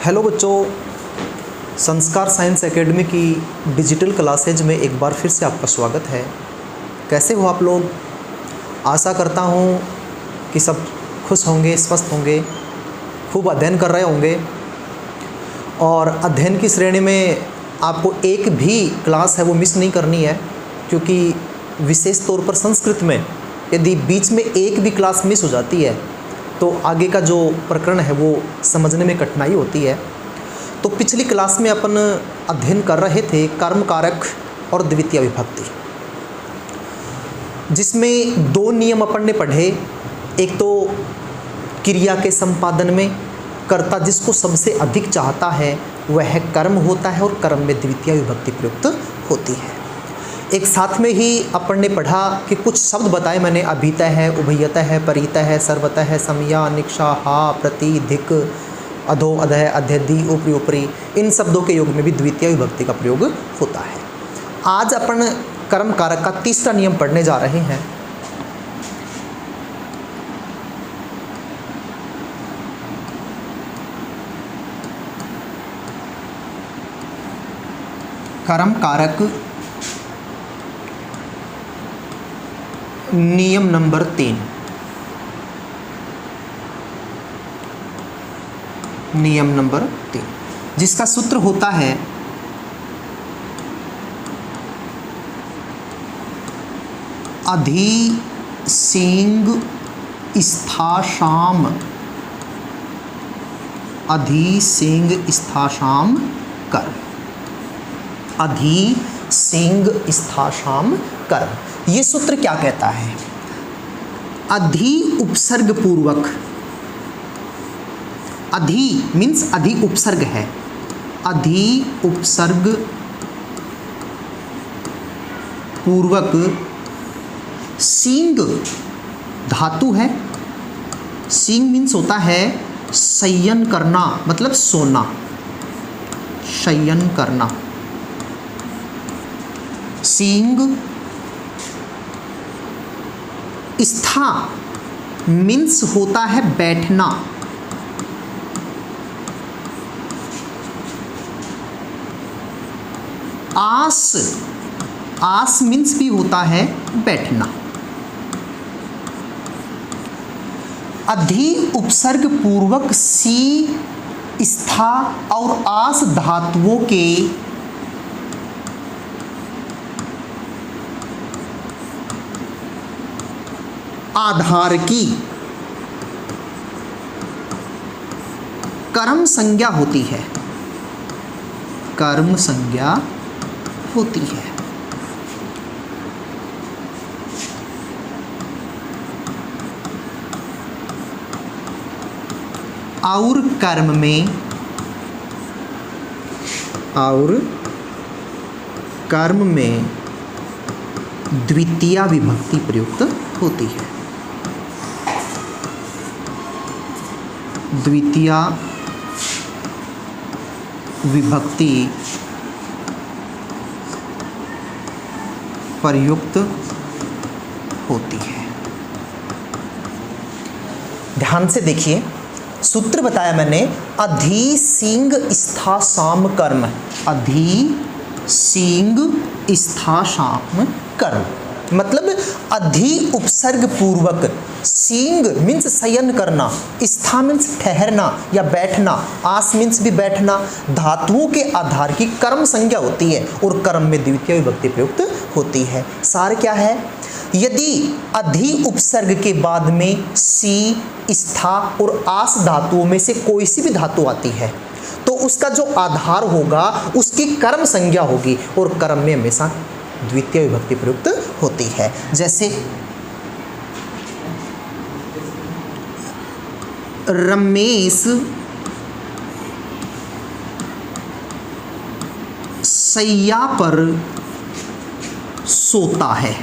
Hello बच्चों, संस्कार science academy की डिजिटल क्लासेज में एक बार फिर से आपका स्वागत है। कैसे हो आप लोग? आशा करता हूँ कि सब खुश होंगे, स्वस्थ होंगे, खूब अध्ययन कर रहे होंगे। और अध्ययन की श्रेणी में आपको एक भी क्लास है वो मिस नहीं करनी है, क्योंकि विशेष तौर पर संस्कृत में यदि बीच में एक भी क्लास मिस हो जाती है तो आगे का जो प्रकरण है वो समझने में कठिनाई होती है। तो पिछली क्लास में अपन अध्ययन कर रहे थे कर्म कारक और द्वितीय विभक्ति, जिसमें दो नियम अपन ने पढ़े। एक तो क्रिया के संपादन में कर्ता जिसको सबसे अधिक चाहता है वह कर्म होता है और कर्म में द्वितीय विभक्ति प्रयुक्त होती है। एक साथ में ही अपन ने पढ़ा कि कुछ शब्द बताए मैंने, अभितः है, उभयतः है, परितः है, सर्वतः है, समया, निक्षा, हा, प्रति, धिक, अधो, अधः, अध्यधि, ऊपरी, ऊपरी, इन शब्दों के योग में भी द्वितीय विभक्ति का प्रयोग होता है। आज अपन कर्म कारक का तीसरा नियम पढ़ने जा रहे हैं। कर्म कारक नियम नंबर 3। नियम नंबर 3 जिसका सूत्र होता है अधि सिंग स्थाशाम, अधि सिंग स्थाशाम कर्म, अधि सिंग स्थाशाम कर्म। ये सूत्र क्या कहता है? अधि उपसर्ग पूर्वक, अधि मीन्स अधि उपसर्ग है, अधि उपसर्ग पूर्वक सिंग धातु है। सिंग मीन्स होता है शयन करना, मतलब सोना, शयन करना। सिंग स्था मीन्स होता है बैठना, आस, आस मीन्स भी होता है बैठना। अधि उपसर्ग पूर्वक सी, स्था और आस धातुओं के आधार की कर्म संज्ञा होती है, कर्म संज्ञा होती है। और कर्म में, और कर्म में द्वितीय विभक्ति प्रयुक्त होती है। द्वितीय विभक्ति प्रयुक्त होती है। ध्यान से देखिए, सूत्र बताया मैंने, अधि सिंग स्था साम कर्म, अधि सिंग स्था साम कर्म, मतलब अधि उपसर्ग पूर्वक, सिंग मीन्स शयन करना, स्था मीन्स ठहरना या बैठना, आस मीन्स भी बैठना, धातुओं के आधार की कर्म संज्ञा होती है और कर्म में द्वितीय विभक्ति प्रयुक्त होती है। सार क्या है? यदि अधि उपसर्ग के बाद में सी, स्था और आस धातुओं में से कोई सी भी धातु आती है तो उसका जो आधार होगा उसकी कर्म संज्ञा होगी और कर्म में हमेशा द्वितीय विभक्ति प्रयुक्त होती है। जैसे रमेश सैया पर सोता है,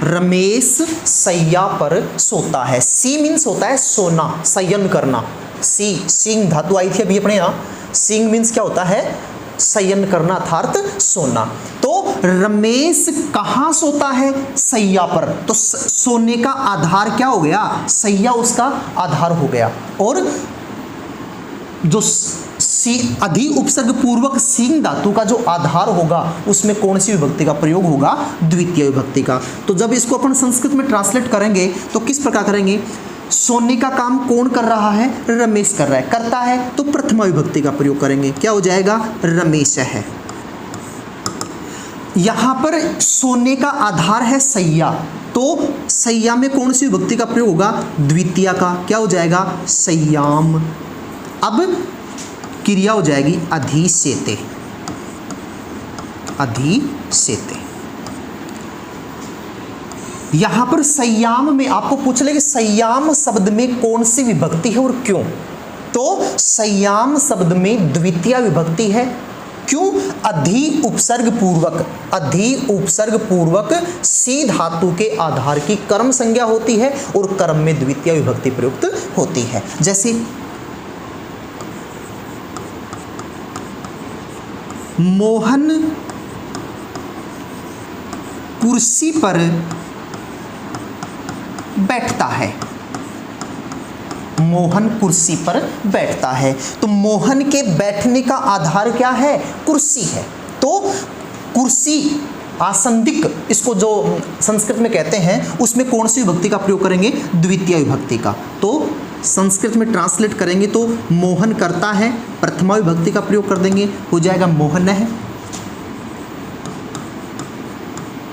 रमेश सैया पर सोता है। सी मीन्स होता है सोना, शयन करना। सी, सिंग धातु आई थी अभी अपने यहाँ। सिंग मीन्स क्या होता है? शयन करना अर्थात सोना। तो रमेश कहाँ सोता है? सैया पर। तो सोने का आधार क्या हो गया? सैया उसका आधार हो गया। और जो अधि उपसर्ग पूर्वक सींग धातु का जो आधार होगा उसमें कौन सी विभक्ति का प्रयोग होगा? द्वितीय विभक्ति का। तो जब इसको अपन संस्कृत में ट्रांसलेट करेंगे तो किस प्रकार करेंगे? सोने का काम कौन कर रहा है? रमेश कर रहा है। करता है तो प्रथमा विभक्ति का प्रयोग करेंगे। क्या हो जाएगा? रमेश है। यहां पर सोने का आधार है सैया, तो सैया में कौन सी विभक्ति का प्रयोग होगा? द्वितीय का। क्या हो जाएगा? सैयाम। अब क्रिया हो जाएगी अधिसेते। अधिसेते। यहां पर सैयाम में आपको पूछ ले कि सैयाम शब्द में कौन सी विभक्ति है और क्यों? तो सैयाम शब्द में द्वितीय विभक्ति है। क्यों? अधि उपसर्ग पूर्वक सी धातु के आधार की कर्म संज्ञा होती है और कर्म में द्वितीय विभक्ति प्रयुक्त होती है। जैसे मोहन कुर्सी पर बैठता है। मोहन कुर्सी पर बैठता है। तो मोहन के बैठने का आधार क्या है? कुर्सी है। तो कुर्सी आसंदिक, इसको जो संस्कृत में कहते हैं, उसमें कौन सी विभक्ति का प्रयोग करेंगे? द्वितीय विभक्ति का। तो संस्कृत में ट्रांसलेट करेंगे तो मोहन करता है, प्रथमा विभक्ति का प्रयोग कर देंगे, हो जाएगा मोहन है।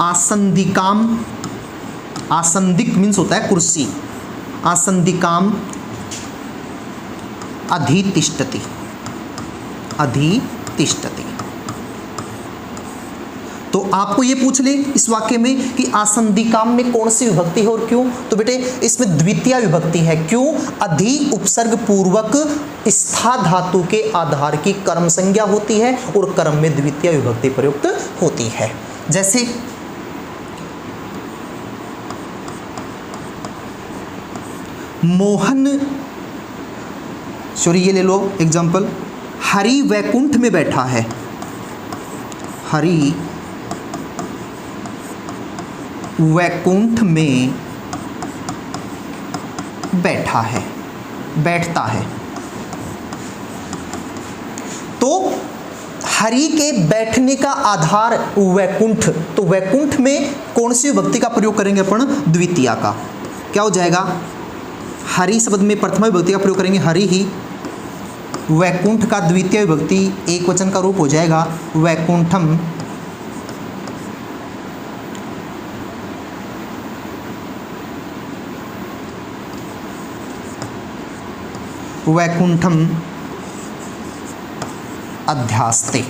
आसंदिकाम, आसंदिक मीन्स होता है कुर्सी। आसंदिकाम अधितिष्ठति। अधितिष्ठति। तो आपको ये पूछ ले इस वाक्य में कि आसंदिकाम में कौन सी विभक्ति है और क्यों? तो बेटे इसमें द्वितीय विभक्ति है। क्यों? अधि उपसर्ग पूर्वक स्था धातु के आधार की कर्म संज्ञा होती है और कर्म में द्वितीय विभक्ति प्रयुक्त होती है। जैसे मोहन, सॉरी ये ले लो एग्जाम्पल, हरि वैकुंठ में बैठा है। हरि वैकुंठ में बैठा है, बैठता है। तो हरि के बैठने का आधार वैकुंठ, तो वैकुंठ में कौन सी विभक्ति का प्रयोग करेंगे अपन? द्वितीय का। क्या हो जाएगा? हरि शब्द में प्रथमा विभक्ति का प्रयोग करेंगे हरि ही। वैकुंठ का द्वितीय विभक्ति एक वचन का रूप हो जाएगा वैकुंठम। वैकुंठम अध्यास्ते।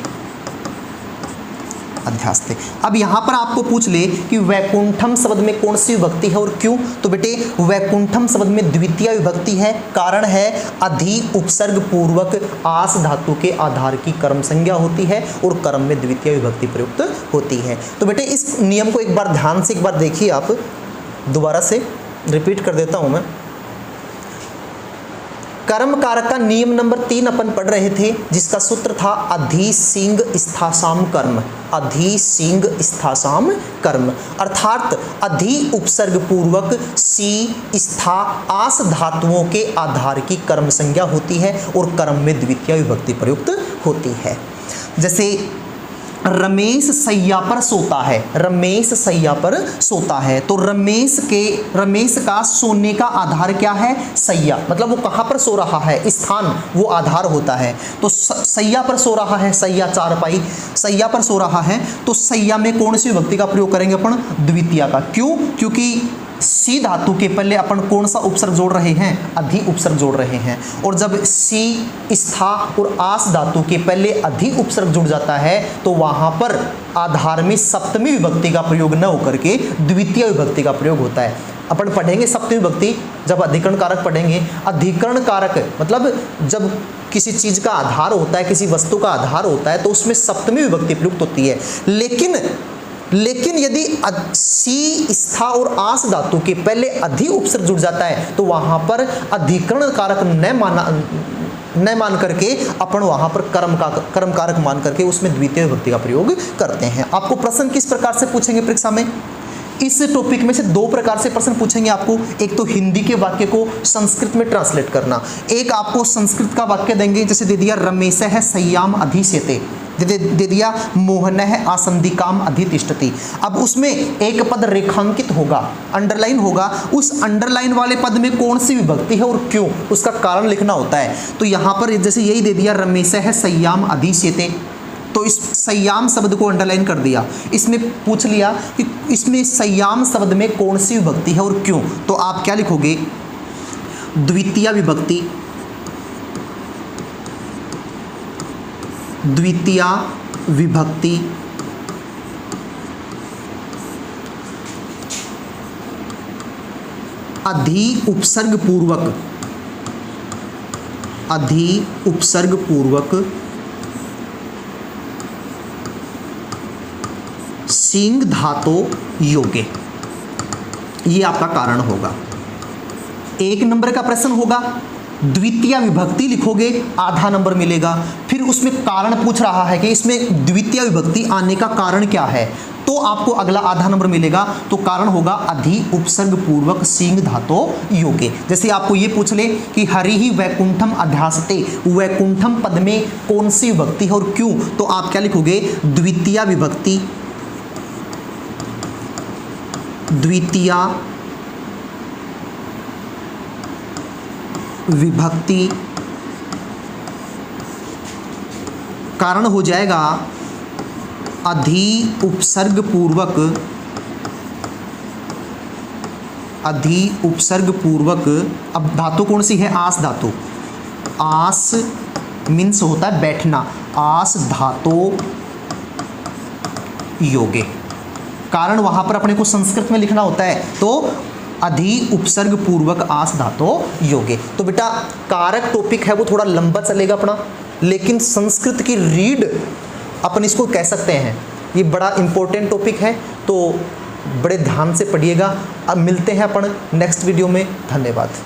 अध्यास्ते। अब यहां पर आपको पूछ ले कि वैकुंठम शब्द में कौन सी विभक्ति है और क्यों? तो बेटे वैकुंठम शब्द में द्वितीय विभक्ति है। कारण है अधि उपसर्ग पूर्वक आस धातु के आधार की कर्म संज्ञा होती है और कर्म में द्वितीय विभक्ति प्रयुक्त होती है। तो बेटे इस नियम को एक बार ध्यान से एक बार देखिए, आप दोबारा से रिपीट कर देता हूं मैं। कर्म कारक का नियम नंबर 3 अपन पढ़ रहे थे, जिसका सूत्र था अधि सिंग स्थासाम कर्म। अधि सिंग स्थासाम कर्म अर्थात अधि उपसर्ग पूर्वक सी स्था आस धातुओं के आधार की कर्म संज्ञा होती है और कर्म में द्वितीय विभक्ति प्रयुक्त होती है। जैसे रमेश सैया पर सोता है। रमेश सैया पर सोता है, तो रमेश का सोने का आधार क्या है? सैया। मतलब वो कहाँ पर सो रहा है? स्थान वो आधार होता है। तो सैया पर सो रहा है, सैया चारपाई, सैया पर सो रहा है। तो सैया में कौन सी विभक्ति का प्रयोग करेंगे अपन? द्वितीय का। क्यों? क्योंकि सी धातु के पहले अपन कौन सा उपसर्ग जोड़ रहे हैं? अधि उपसर्ग जोड़ रहे हैं। और जब सी स्था और आस धातु के पहले अधि उपसर्ग जुड़ जाता है तो वहां पर आधार में सप्तमी विभक्ति का प्रयोग न होकर के द्वितीय विभक्ति का प्रयोग होता है। अपन पढ़ेंगे सप्तमी विभक्ति जब अधिकरण कारक पढ़ेंगे। अधिकरण कारक मतलब जब किसी चीज का आधार होता है, किसी वस्तु का आधार होता है, तो उसमें सप्तमी विभक्ति प्रयुक्त होती है। लेकिन यदि सी स्था और आस धातु के पहले अधि उपसर्ग जुड़ जाता है तो वहां पर अधिकरण कारक न मान करके अपन वहां पर कर्म कारक मान करके उसमें द्वितीय विभक्ति का प्रयोग करते हैं। आपको प्रश्न किस प्रकार से पूछेंगे परीक्षा में, इस टॉपिक में से दो प्रकार से प्रश्न पूछेंगे आपको। एक तो हिंदी के वाक्य को संस्कृत में ट्रांसलेट करना, एक आपको संस्कृत का वाक्य देंगे, जैसे दे दिया रमेशः संयाम अधिसेते, दे दिया मोहनः आसंदिकाम अधितिष्ठति। अब उसमें एक पद रेखांकित होगा, अंडरलाइन होगा, उस अंडरलाइन वाले पद में कौन सी विभक्ति है और क्यों, उसका कारण लिखना होता है। तो यहाँ पर जैसे यही दे दिया रमेशः संयाम अधिसेते, तो इस संयाम शब्द को अंडरलाइन कर दिया। इसमें पूछ लिया कि इसमें संयाम शब्द में कौन सी विभक्ति है और क्यों, तो आप क्या लिखोगे, द्वितीय विभक्ति, द्वितीय विभक्ति अधि उपसर्ग पूर्वक, अधि उपसर्ग पूर्वक सिंग धातो योगे, ये आपका कारण होगा। एक नंबर का प्रश्न होगा, द्वितीय विभक्ति लिखोगे, आधा नंबर मिलेगा। फिर उसमें कारण पूछ रहा है कि इसमें द्वितीय विभक्ति आने का कारण क्या है, तो आपको अगला आधा नंबर मिलेगा। तो कारण होगा अधि उपसर्ग पूर्वक सिंग धातो योगे। जैसे आपको ये पूछ ले कि हरि ही वैकुंठम अध्यासते, वैकुंठम पद में कौन सी विभक्ति है और क्यों, तो आप क्या लिखोगे, द्वितीय विभक्ति, द्वितीय विभक्ति, कारण हो जाएगा अधि उपसर्ग पूर्वक, अधि उपसर्ग पूर्वक। अब धातु कौन सी है, आस धातु, आस मीन्स होता है बैठना, आस धातो योगे। कारण वहां पर अपने को संस्कृत में लिखना होता है, तो अधि उपसर्ग पूर्वक आस धातो योगे। तो बेटा कारक टॉपिक है वो थोड़ा लंबा चलेगा अपना, लेकिन संस्कृत की रीड अपन इसको कह सकते हैं, ये बड़ा इंपॉर्टेंट टॉपिक है, तो बड़े ध्यान से पढ़िएगा। अब मिलते हैं अपन नेक्स्ट वीडियो में, धन्यवाद।